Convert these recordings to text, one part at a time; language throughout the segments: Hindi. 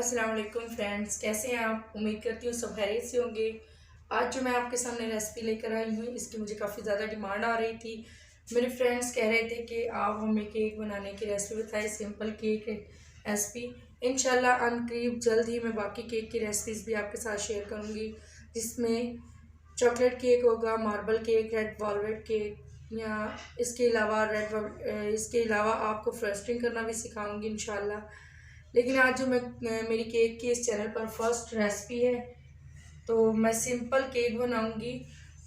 अस्सलाम वालेकुम फ्रेंड्स, कैसे हैं आप। उम्मीद करती हूँ सब खैरियत से होंगे। आज जो मैं आपके सामने रेसिपी लेकर आई हूँ, इसकी मुझे काफ़ी ज़्यादा डिमांड आ रही थी। मेरे फ्रेंड्स कह रहे थे कि आप हमें केक बनाने की रेसिपी बताएं, सिंपल केक रेसिपी। इंशाल्लाह अनकरीब जल्द ही मैं बाकी केक की रेसिपीज़ भी आपके साथ शेयर करूँगी, जिसमें चॉकलेट केक होगा, marble cake, red velvet cake, या इसके अलावा आपको फ्रस्टिंग करना भी सिखाऊंगी इंशाल्लाह। लेकिन आज जो मैं मेरी केक की इस चैनल पर फर्स्ट रेसिपी है, तो मैं सिंपल केक बनाऊंगी।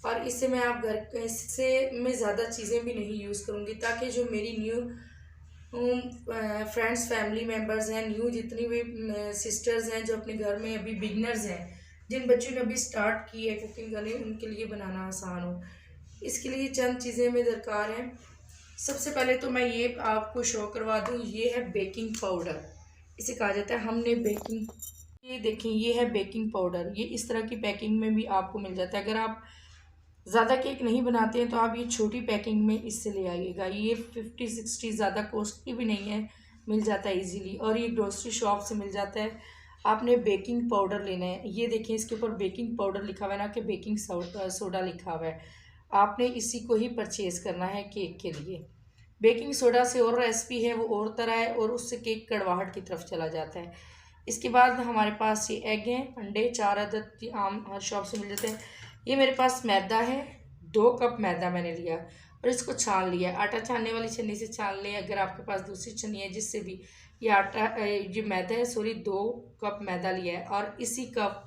और इससे मैं ज़्यादा चीज़ें भी नहीं यूज़ करूंगी, ताकि जो मेरी न्यू फ्रेंड्स फैमिली मेम्बर्स हैं, न्यू जितनी भी सिस्टर्स हैं जो अपने घर में अभी बिगनर्स हैं, जिन बच्चों ने अभी स्टार्ट की है कुकिंग करनी, उनके लिए बनाना आसान हो। इसके लिए चंद चीज़ें में दरकार हैं। सबसे पहले तो मैं ये आपको शो करवा दूँ, ये है बेकिंग पाउडर, इसे कहा जाता है हमने बेकिंग। ये देखें, ये है बेकिंग पाउडर। ये इस तरह की पैकिंग में भी आपको मिल जाता है। अगर आप ज़्यादा केक नहीं बनाते हैं तो आप ये छोटी पैकिंग में इससे ले आइएगा। ये 50-60 ज़्यादा कॉस्टली भी नहीं है, मिल जाता है इजीली, और ये ग्रोसरी शॉप से मिल जाता है। आपने बेकिंग पाउडर लेना है। ये देखें, इसके ऊपर बेकिंग पाउडर लिखा हुआ है, ना कि बेकिंग सोडा लिखा हुआ है। आपने इसी को ही परचेज़ करना है केक के लिए। बेकिंग सोडा से और रेसिपी है, वो और तरह है, और उससे केक कड़वाहट की तरफ चला जाता है। इसके बाद हमारे पास ये एग हैं, अंडे 4 अदद आम हर शॉप से मिल जाते हैं। ये मेरे पास मैदा है, 2 कप मैदा मैंने लिया और इसको छान लिया। आटा छानने वाली छन्नी से छान लें, अगर आपके पास दूसरी छन्नी है जिससे भी। ये मैदा है, सॉरी 2 कप मैदा लिया है। और इसी कप,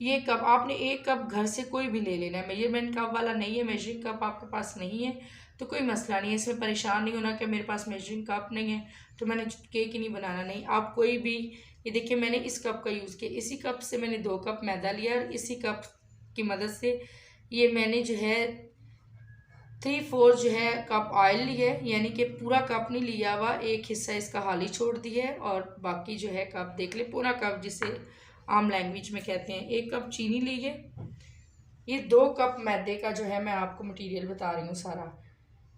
ये कप आपने 1 कप घर से कोई भी ले लेना है, मेजरमेंट कप वाला नहीं है। मेजरिंग कप आपके पास नहीं है तो कोई मसला नहीं है, इसमें परेशान नहीं होना कि मेरे पास मेजरिंग कप नहीं है तो मैंने केक ही नहीं बनाना। नहीं, आप कोई भी, ये देखिए मैंने इस कप का यूज़ किया। इसी कप से मैंने 2 कप मैदा लिया और इसी कप की मदद से ये मैंने जो है 3/4 जो है कप ऑयल लिया है, यानी कि पूरा कप नहीं लिया हुआ, एक हिस्सा इसका हाली छोड़ दिया है और बाकी जो है कप देख ले, पूरा कप जिसे आम लैंग्वेज में कहते हैं। 1 कप चीनी ली है। ये 2 कप मैदे का जो है मैं आपको मटेरियल बता रही हूँ सारा।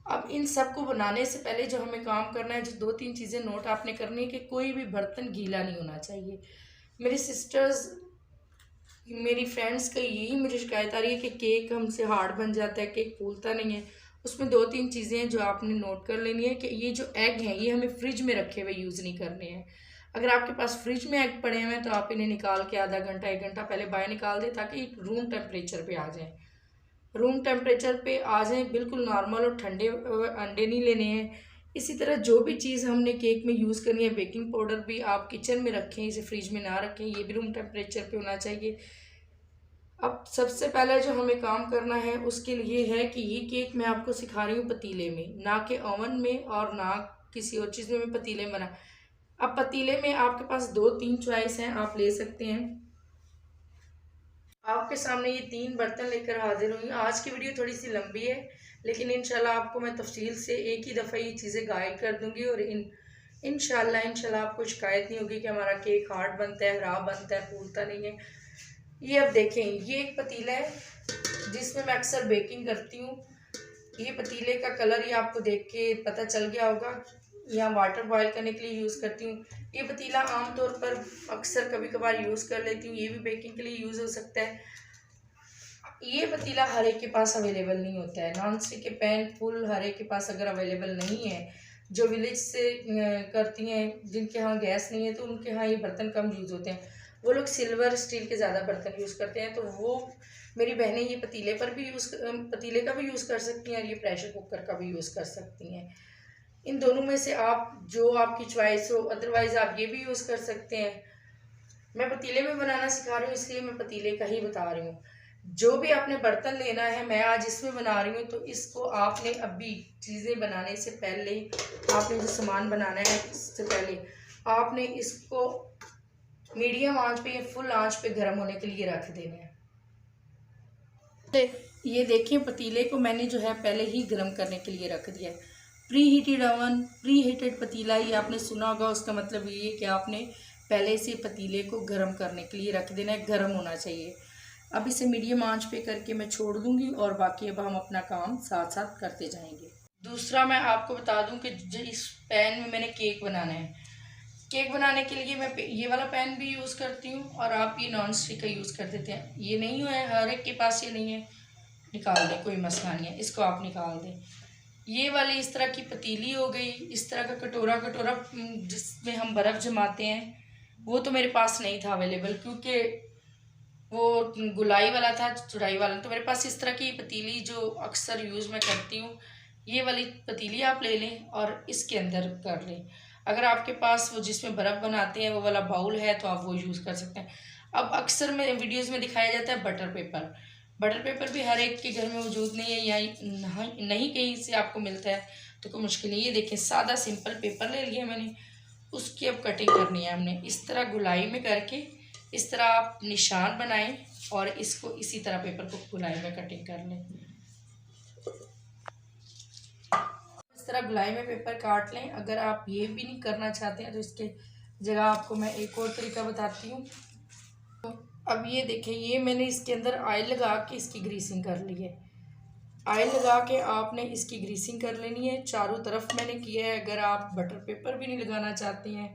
अब इन सब को बनाने से पहले जो हमें काम करना है, जो 2-3 चीज़ें नोट आपने करनी है कि कोई भी बर्तन गीला नहीं होना चाहिए। मेरी सिस्टर्स, मेरी फ्रेंड्स का यही मुझे शिकायत आ रही है कि केक हमसे हार्ड बन जाता है, केक फूलता नहीं है। उसमें 2-3 चीज़ें हैं जो आपने नोट कर लेनी है कि ये जो एग हैं ये हमें फ्रिज में रखे हुए यूज़ नहीं करने हैं। अगर आपके पास फ्रिज में एग पड़े हुए हैं तो आप इन्हें निकाल के आधा घंटा 1 घंटा पहले बाहर निकाल दें, ताकि रूम टेम्परेचर पे आ जाएँ। रूम टेम्परेचर पे आ जाएँ बिल्कुल नॉर्मल, और ठंडे अंडे नहीं लेने हैं। इसी तरह जो भी चीज़ हमने केक में यूज़ करनी है, बेकिंग पाउडर भी आप किचन में रखें, इसे फ्रिज में ना रखें, ये भी रूम टेम्परेचर पे होना चाहिए। अब सबसे पहले जो हमें काम करना है उसके लिए है कि ये केक मैं आपको सिखा रही हूँ पतीले में, ना कि ओवन में और ना किसी और चीज़ में। मैं पतीले में बना। अब पतीले में आपके पास 2-3 चॉइस हैं, आप ले सकते हैं। आपके सामने ये 3 बर्तन लेकर हाजिर हुई। आज की वीडियो थोड़ी सी लंबी है, लेकिन इंशाल्लाह आपको मैं तफसील से एक ही दफ़ा ये चीज़ें गाइड कर दूंगी, और इंशाल्लाह आपको शिकायत नहीं होगी कि हमारा केक हार्ड बनता है, ख़राब बनता है, फूलता नहीं है। ये अब देखें, ये एक पतीला है जिसमें मैं अक्सर बेकिंग करती हूँ। ये पतीले का कलर ही आपको देख के पता चल गया होगा। या वाटर बॉयल करने के लिए यूज़ करती हूँ। ये पतीला आमतौर पर अक्सर कभी कभार यूज़ कर लेती हूँ, ये भी बेकिंग के लिए यूज़ हो सकता है। ये पतीला हर एक के पास अवेलेबल नहीं होता है। नॉन स्टिक के पैन फुल हर एक के पास अगर अवेलेबल नहीं है, जो विलेज से करती हैं, जिनके यहाँ गैस नहीं है, तो उनके यहाँ ये बर्तन कम यूज़ होते हैं। वो लोग सिल्वर स्टील के ज़्यादा बर्तन यूज़ करते हैं। तो वो मेरी बहनें ये पतीले का भी यूज़ कर सकती हैं, और ये प्रेशर कुकर का भी यूज़ कर सकती हैं। इन दोनों में से आप जो आपकी चॉइस हो, अदरवाइज़ आप ये भी यूज़ कर सकते हैं। मैं पतीले में बनाना सिखा रही हूँ, इसलिए मैं पतीले का ही बता रही हूँ। जो भी आपने बर्तन लेना है, मैं आज इसमें बना रही हूँ, तो इसको आपने अभी चीज़ें बनाने से पहले, आपने जो सामान बनाना है इससे पहले आपने इसको मीडियम आंच पे या फुल आंच पे गर्म होने के लिए रख देना है। ये देखिए, पतीले को मैंने जो है पहले ही गर्म करने के लिए रख दिया है। Pre heated oven, pre heated पतीला, ये आपने सुना होगा, उसका मतलब ये है कि आपने पहले से पतीले को गर्म करने के लिए रख देना है, गर्म होना चाहिए। अब इसे मीडियम आंच पे करके मैं छोड़ दूंगी, और बाकी अब हम अपना काम साथ साथ करते जाएंगे। दूसरा मैं आपको बता दूं कि इस पैन में मैंने केक बनाना है। केक बनाने के लिए मैं ये वाला पैन भी यूज़ करती हूँ, और आप ये नॉन स्टिक का यूज़ कर देते हैं। ये नहीं है हर एक के पास, ये नहीं है, निकाल दें, कोई मसला नहीं है, इसको आप निकाल दें। ये वाली इस तरह की पतीली हो गई, इस तरह का कटोरा जिसमें हम बर्फ़ जमाते हैं, वो तो मेरे पास नहीं था अवेलेबल, क्योंकि वो गुलाई वाला था, चौड़ाई वाला। तो मेरे पास इस तरह की पतीली जो अक्सर यूज़ मैं करती हूँ, ये वाली पतीली आप ले लें और इसके अंदर कर लें। अगर आपके पास वो जिसमें बर्फ़ बनाते हैं वो वाला बाउल है तो आप वो यूज़ कर सकते हैं। अब अक्सर में वीडियोज़ में दिखाया जाता है बटर पेपर भी हर एक के घर में मौजूद नहीं है, या नहीं कहीं से आपको मिलता है, तो कोई मुश्किल नहीं। ये देखें, सादा सिंपल पेपर ले लिया मैंने, उसकी अब कटिंग करनी है हमने। इस तरह गुलाई में करके इस तरह आप निशान बनाएं और इसको इसी तरह पेपर को गुलाई में कटिंग कर लें। इस तरह गुलाई में पेपर काट लें। अगर आप ये भी नहीं करना चाहते हैं तो इसके जगह आपको मैं एक और तरीका बताती हूँ। तो अब ये देखें, ये मैंने इसके अंदर ऑयल लगा के इसकी ग्रीसिंग कर ली है। ऑयल लगा के आपने इसकी ग्रीसिंग कर लेनी है, चारों तरफ मैंने किया है। अगर आप बटर पेपर भी नहीं लगाना चाहते हैं,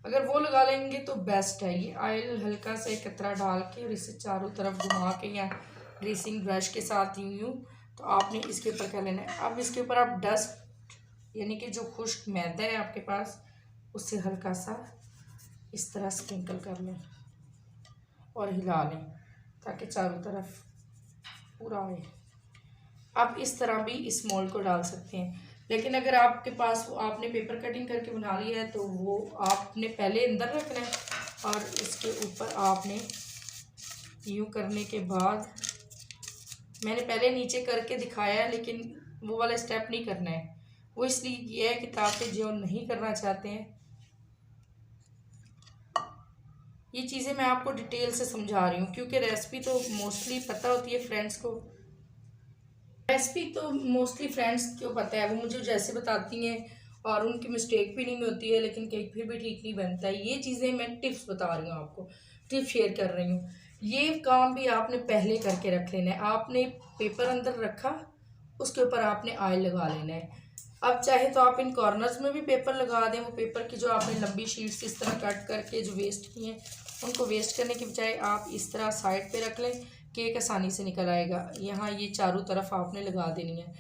अगर वो लगा लेंगे तो बेस्ट है। ये ऑयल हल्का सा एक कतरा डाल के और इसे चारों तरफ घुमा के या ग्रीसिंग ब्रश के साथ यूँ तो आपने इसके ऊपर कर लेना है। अब इसके ऊपर आप डस्ट यानी कि जो खुश्क मैदा है आपके पास, उससे हल्का सा इस तरह स्प्रिंकल कर लें और हिला लें ताकि चारों तरफ पूरा आए। आप इस तरह भी इस मोल्ड को डाल सकते हैं, लेकिन अगर आपके पास वो आपने पेपर कटिंग करके बना लिया है तो वो आपने पहले अंदर रखना है और इसके ऊपर आपने यूँ करने के बाद, मैंने पहले नीचे करके दिखाया है लेकिन वो वाला स्टेप नहीं करना है। वो इसलिए किया है कि ताकि जो नहीं करना चाहते हैं, ये चीज़ें मैं आपको डिटेल से समझा रही हूँ क्योंकि रेसिपी तो मोस्टली पता होती है फ्रेंड्स को। रेसिपी तो मोस्टली फ्रेंड्स को पता है, वो मुझे जैसे बताती हैं और उनकी मिस्टेक भी नहीं होती है, लेकिन केक फिर भी ठीक नहीं बनता है। ये चीज़ें मैं टिप्स बता रही हूँ आपको, टिप्स शेयर कर रही हूँ। ये काम भी आपने पहले करके रख लेना है। आपने पेपर अंदर रखा, उसके ऊपर आपने ऑयल लगा लेना है। अब चाहे तो आप इन कॉर्नर्स में भी पेपर लगा दें। वो पेपर की जो आपने लंबी शीट्स इस तरह कट करके जो वेस्ट की हैं, उनको वेस्ट करने के बजाय आप इस तरह साइड पे रख लें, केक आसानी से निकल आएगा। यहाँ ये चारों तरफ आपने लगा देनी है।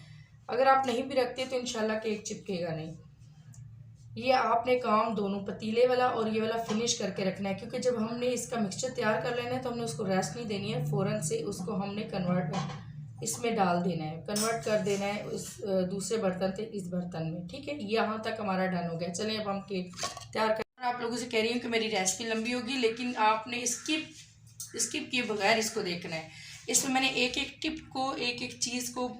अगर आप नहीं भी रखते तो इंशाल्लाह केक चिपकेगा नहीं। ये आपने काम दोनों पतीले वाला और ये वाला फिनिश करके रखना है, क्योंकि जब हमने इसका मिक्सचर तैयार कर लेना है तो हमने उसको रेस्ट नहीं देनी है, फ़ौरन से उसको हमने कन्वर्ट इसमें डाल देना है, कन्वर्ट कर देना है उस दूसरे बर्तन से इस बर्तन में। ठीक है, यहाँ तक हमारा डन हो गया। चलें अब हम केक तैयार कर। आप लोगों से कह रही हूँ कि मेरी रेसिपी लंबी होगी, लेकिन आपने स्किप किए बगैर इसको देखना है। इसमें मैंने एक एक टिप को, एक एक चीज़ को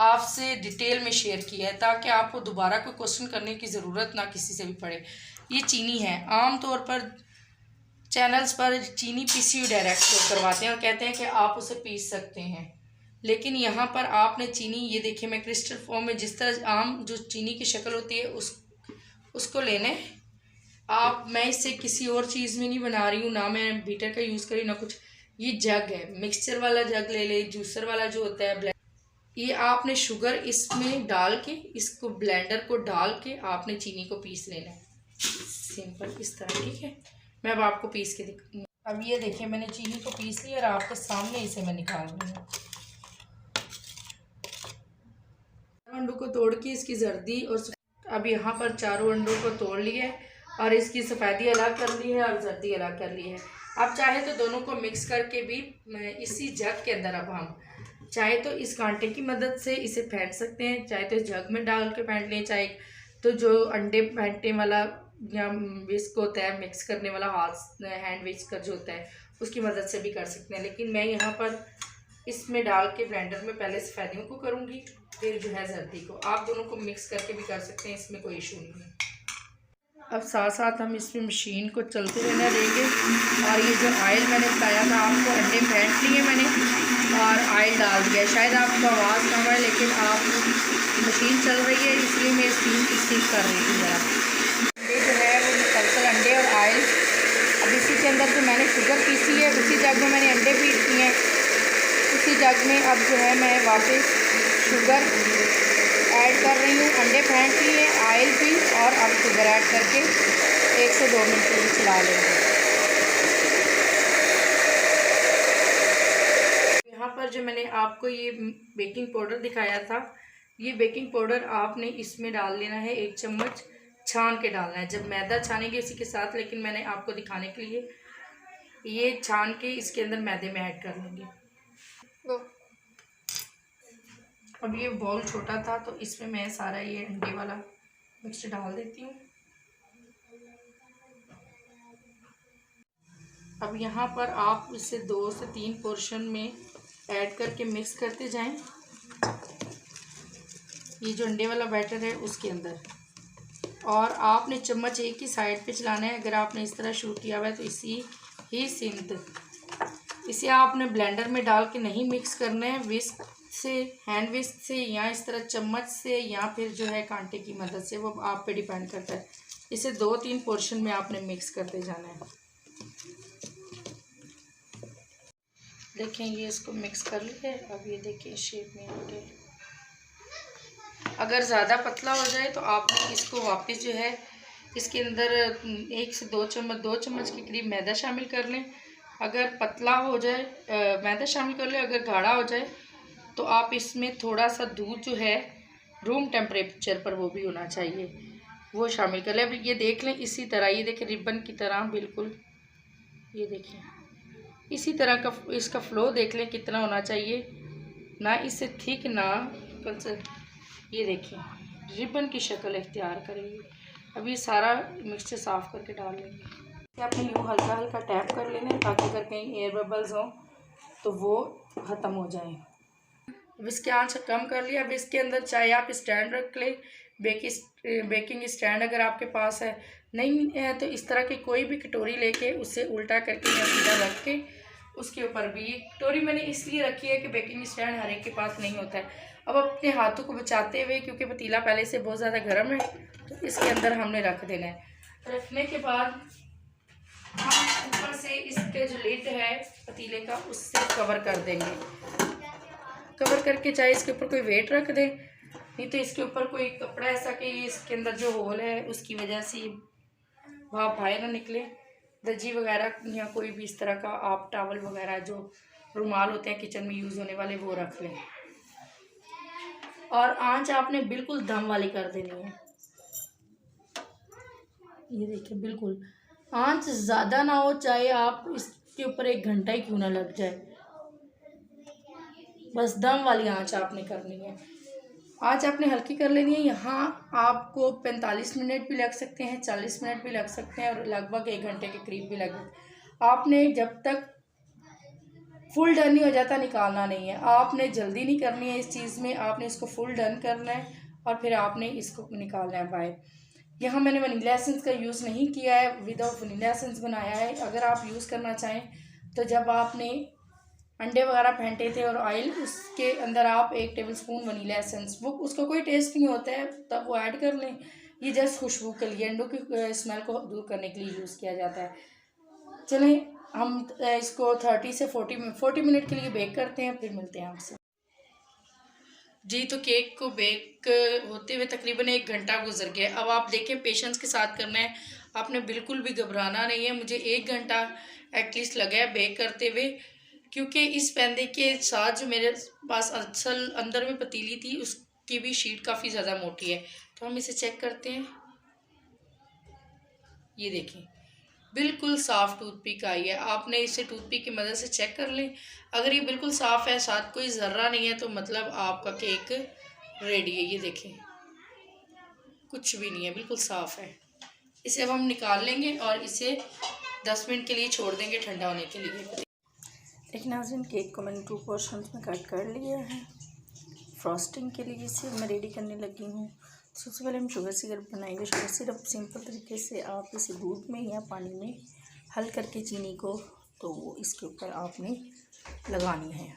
आपसे डिटेल में शेयर किया है ताकि आपको दोबारा कोई क्वेश्चन करने की ज़रूरत ना किसी से भी पड़े। ये चीनी है, आम तौर पर चैनल्स पर चीनी पीसी हुई डायरेक्ट करवाते हैं और कहते हैं कि आप उसे पीस सकते हैं, लेकिन यहाँ पर आपने चीनी, ये देखिए मैं क्रिस्टल फॉर्म में जिस तरह आम जो चीनी की शक्ल होती है उसको लेने आप। मैं इसे किसी और चीज़ में नहीं बना रही हूँ, ना मैं बीटर का यूज़ करी ना कुछ। ये जग है, मिक्सचर वाला जग ले ले, जूसर वाला जो होता है। ये आपने शुगर इसमें डाल के, इसको ब्लेंडर को डाल के आपने चीनी को पीस लेना है, सिंपल इस तरह। ठीक है, मैं अब आपको पीस के दिखाऊंगी। अब ये देखिए मैंने चीनी को पीस लिया और आपके सामने इसे मैं निकाल रही हूँ। अंडों को तोड़ के इसकी जर्दी और अब यहाँ पर चारों अंडों को तोड़ लिया है और इसकी सफ़ेदी अलग कर ली है और जर्दी अलग कर ली है। आप चाहे तो दोनों को मिक्स करके भी इसी जग के अंदर, अब हम चाहे तो इस कांटे की मदद से इसे फेंट सकते हैं, चाहे तो जग में डाल के फेंट लें, चाहे तो जो अंडे फेंटने वाला या विस्क होता है, मिक्स करने वाला हाथ हैंड विस्कर जो होता है, उसकी मदद से भी कर सकते हैं। लेकिन मैं यहाँ पर इसमें डाल के ब्लेंडर में पहले सफ़ेदियों को करूँगी, फिर जो है जर्दी को। आप दोनों को मिक्स करके भी कर सकते हैं, इसमें कोई इशू नहीं है। अब साथ साथ हम इसमें मशीन को चलते रहना देंगे। और ये जो ऑयल मैंने बताया था आपको, अंडे फेंट लिए मैंने और ऑयल डाल दिया। शायद आपको आवाज़ कम है, लेकिन आप मशीन चल रही है इसलिए मैं स्टीम की सीख कर रही थी ज़रा। अंडे जो है वो मुसलसल अंडे और ऑयल, अब इसी के अंदर जो मैंने शुगर पीसी है उसी जग में मैंने अंडे पीस किए हैं, उसी जग में अब जो है मैं वापस शुगर ऐड कर रही हूँ। अंडे फेंट लिए, ऑयल भी, और अब शुगर ऐड करके 1 से 2 मिनट के लिए चला लेंगे। यहाँ पर जो मैंने आपको ये बेकिंग पाउडर दिखाया था, ये बेकिंग पाउडर आपने इसमें डाल लेना है, 1 चम्मच छान के डालना है। जब मैदा छानेंगे इसी के साथ, लेकिन मैंने आपको दिखाने के लिए ये छान के इसके अंदर मैदे में ऐड कर लेंगे। अब ये बॉल छोटा था तो इसमें मैं सारा ये अंडे वाला मिक्स डाल देती हूँ। अब यहाँ पर आप इसे 2 से 3 पोर्शन में ऐड करके मिक्स करते जाएं, ये जो अंडे वाला बैटर है उसके अंदर। और आपने चम्मच एक ही साइड पे चलाना है। अगर आपने इस तरह शूट किया हुआ है तो इसी ही सिमत इसे आपने ब्लेंडर में डाल के नहीं मिक्स करना है, विस्क से, हैंड विस्क से, या इस तरह चम्मच से, या फिर जो है कांटे की मदद से, वो आप पे डिपेंड करता है। इसे 2-3 पोर्शन में आपने मिक्स करते जाना है। देखें ये इसको मिक्स कर लिया। अब ये देखिए शेप में आ गया। अगर ज़्यादा पतला हो जाए तो आपने इसको वापस जो है इसके अंदर 1 से 2 चम्मच के करीब मैदा शामिल कर लें। अगर पतला हो जाए मैदा शामिल कर लें। अगर गाढ़ा हो जाए तो आप इसमें थोड़ा सा दूध जो है रूम टेम्परेचर पर, वो भी होना चाहिए, वो शामिल कर लें। अब ये देख लें इसी तरह, ये देखें रिबन की तरह बिल्कुल, ये देखें इसी तरह का इसका फ्लो देख लें कितना होना चाहिए, ना इससे थिक ना कल। ये देखें रिबन की शक्ल इख्तियार करेगी। अब ये सारा मिक्सचर साफ़ करके डाल लेंगे। आपने यूँ हल्का हल्का टैप कर लेना है ताकि अगर कहीं एयर बबल्स हों तो वो ख़त्म हो जाए। अब इसके आंच कम कर लिया। अब इसके अंदर चाहे आप स्टैंड रख लें, बेकिंग स्टैंड अगर आपके पास है, नहीं है तो इस तरह की कोई भी कटोरी लेके उसे उल्टा करके या सीधा रख के उसके ऊपर भी, कटोरी मैंने इसलिए रखी है कि बेकिंग स्टैंड हर एक के पास नहीं होता है। अब अपने हाथों को बचाते हुए, क्योंकि पतीला पहले से बहुत ज़्यादा गर्म है, तो इसके अंदर हमने रख देना है। रखने के बाद हम ऊपर से इसके जो लिड है पतीले का उससे कवर कर देंगे। कवर करके चाहे इसके ऊपर कोई वेट रख दें, नहीं तो इसके ऊपर कोई कपड़ा ऐसा कि इसके अंदर जो होल है उसकी वजह से भाप बाहर ना निकले, दजी वगैरह या कोई भी इस तरह का आप टॉवल वगैरह जो रुमाल होते हैं किचन में यूज़ होने वाले वो रख लें। और आंच आपने बिल्कुल दम वाली कर देनी है। ये देखिए बिल्कुल आंच ज़्यादा ना हो, चाहे आप इसके ऊपर 1 घंटा ही क्यों ना लग जाए, बस दम वाली आंच आपने करनी है। आंच आपने हल्की कर लेनी है। यहाँ आपको 45 मिनट भी लग सकते हैं, 40 मिनट भी लग सकते हैं, और लगभग 1 घंटे के करीब भी लग। आपने जब तक फुल डन नहीं हो जाता निकालना नहीं है। आपने जल्दी नहीं करनी है इस चीज़ में, आपने इसको फुल डन करना है और फिर आपने इसको निकालना है बाहर। यहाँ मैंने वनीला एसेंस का यूज़ नहीं किया है, विदाउट वनीला एसेंस बनाया है। अगर आप यूज़ करना चाहें तो जब आपने अंडे वगैरह फेंटे थे और ऑयल, उसके अंदर आप 1 टेबलस्पून वनीला एसेंस, वो उसका कोई टेस्ट नहीं होता है तब वो ऐड कर लें। ये जस्ट खुशबू के लिए, अंडों की स्मेल को दूर करने के लिए यूज़ किया जाता है। चलें हम इसको 30 से 40 मिनट के लिए बेक करते हैं, फिर मिलते हैं आपसे। जी तो केक को बेक होते हुए तकरीबन 1 घंटा गुजर गया। अब आप देखें पेशेंस के साथ करना है, आपने बिल्कुल भी घबराना नहीं है। मुझे 1 घंटा एटलीस्ट लगा है बेक करते हुए, क्योंकि इस पैंदे के साथ जो मेरे पास असल अंदर में पतीली थी उसकी भी शीट काफ़ी ज़्यादा मोटी है। तो हम इसे चेक करते हैं। ये देखें बिल्कुल साफ़ टूथपिक आई है। आपने इसे टूथपिक की मदद से चेक कर लें। अगर ये बिल्कुल साफ़ है, साथ कोई ज़र्रा नहीं है, तो मतलब आपका केक रेडी है। ये देखें कुछ भी नहीं है, बिल्कुल साफ़ है। इसे अब हम निकाल लेंगे और इसे 10 मिनट के लिए छोड़ देंगे ठंडा होने के लिए। लेकिन नाज़रीन केक को मैंने 2 पोर्शंस में कट कर लिया है। फ्रॉस्टिंग के लिए इसे मैं रेडी करने लगी हूँ। सबसे पहले हम शुगर सिरप बनाएंगे। शुगर सिरप सिंपल तरीके से आप इसे दूध में या पानी में हल करके चीनी को, तो वो इसके ऊपर आपने लगानी है।